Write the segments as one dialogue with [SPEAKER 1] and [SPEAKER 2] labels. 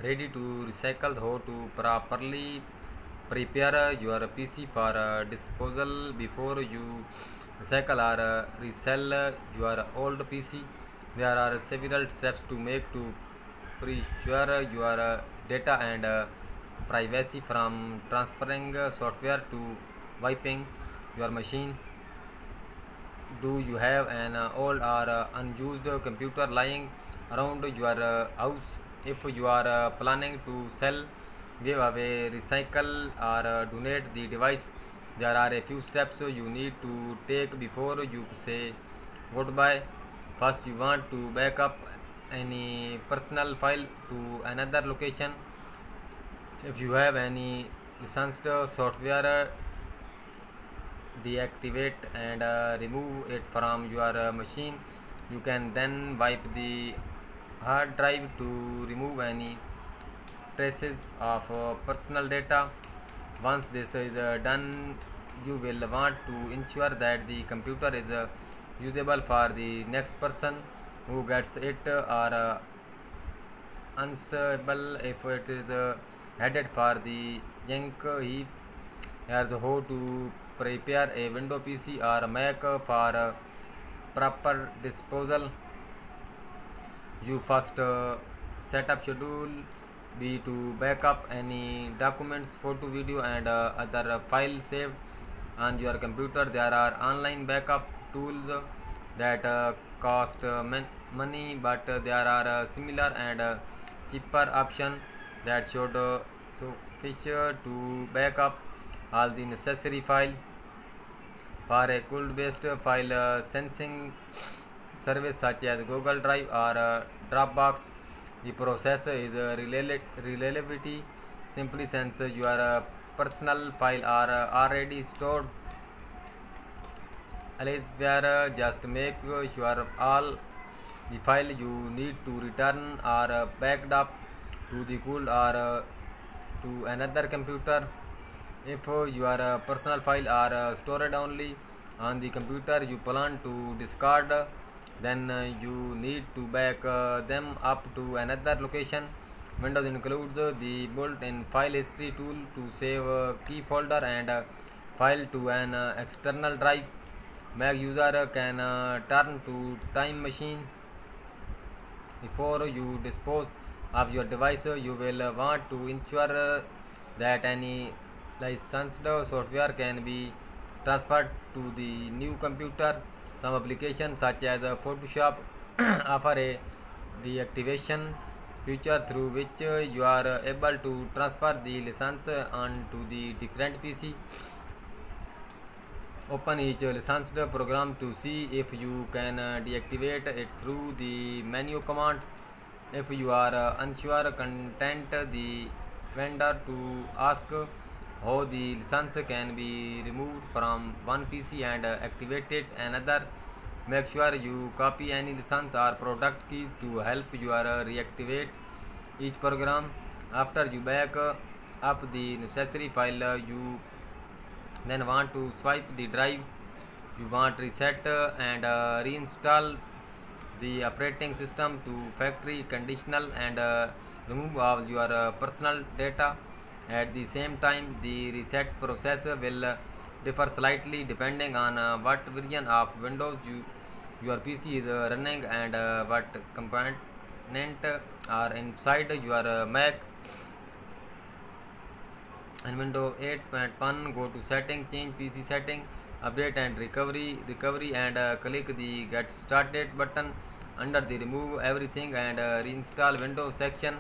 [SPEAKER 1] ready to recycle. How to properly prepare your PC for disposal before you recycle or resell your old PC. There are several steps to make to preserve your data and privacy, from transferring software to wiping your machine. Do you have an old or unused computer lying around your house? If you are planning to sell, give away, recycle, or donate the device, there are a few steps you need to take before you say goodbye. First, you want to back up any personal file to another location. If you have any licensed software, deactivate and remove it from your machine. You can then wipe the hard drive to remove any traces of personal data. Once this is done, you will want to ensure that the computer is usable for the next person who gets it, or unusable if it is headed for the junk heap. Here's how to prepare a Windows PC or Mac for proper disposal. You first set up schedule B to backup any documents, photo, video, and other files saved on your computer. There are online backup tools that cost money, but there are similar and cheaper option that should sufficient to backup all the necessary file. For a cloud-based file sensing service such as Google Drive or Dropbox, the process is reliability. Simply, since your personal file are already stored elsewhere, just make sure all the file you need to return are backed up to the cloud or to another computer. If your personal file are stored only on the computer you plan to discard, then you need to back them up to another location. Windows includes the built-in file history tool to save key folder and file to an external drive. Mac user can turn to Time Machine. Before you dispose of your device, you will want to ensure that any licensed software can be transferred to the new computer. Some applications such as Photoshop offer a deactivation feature through which you are able to transfer the license onto the different PC. Open each licensed program to see if you can deactivate it through the menu commands. If you are unsure, contact the vendor to ask how the license can be removed from one PC and activated another. Make sure you copy any license or product keys to help you reactivate each program. After you back up the necessary file, you then want to swipe the drive. You want reset and reinstall the operating system to factory conditional and remove all your personal data. At the same time, the reset process will differ slightly depending on what version of Windows your PC is running and what component are inside your Mac. In Windows 8.1, go to Setting, change PC setting, update and recovery, and click the Get Started button under the Remove Everything and Reinstall Windows section.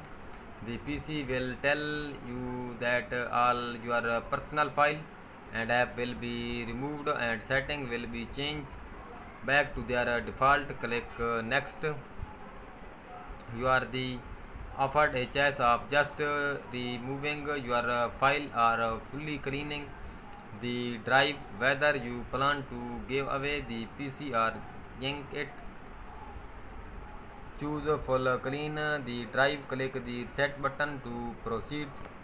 [SPEAKER 1] The PC will tell you that all your personal file and app will be removed and setting will be changed back to their default. Click Next. You are the offered a choice of just removing your file or fully cleaning the drive. Whether you plan to give away the PC or yank it, choose full clean the drive. Click the reset button to proceed.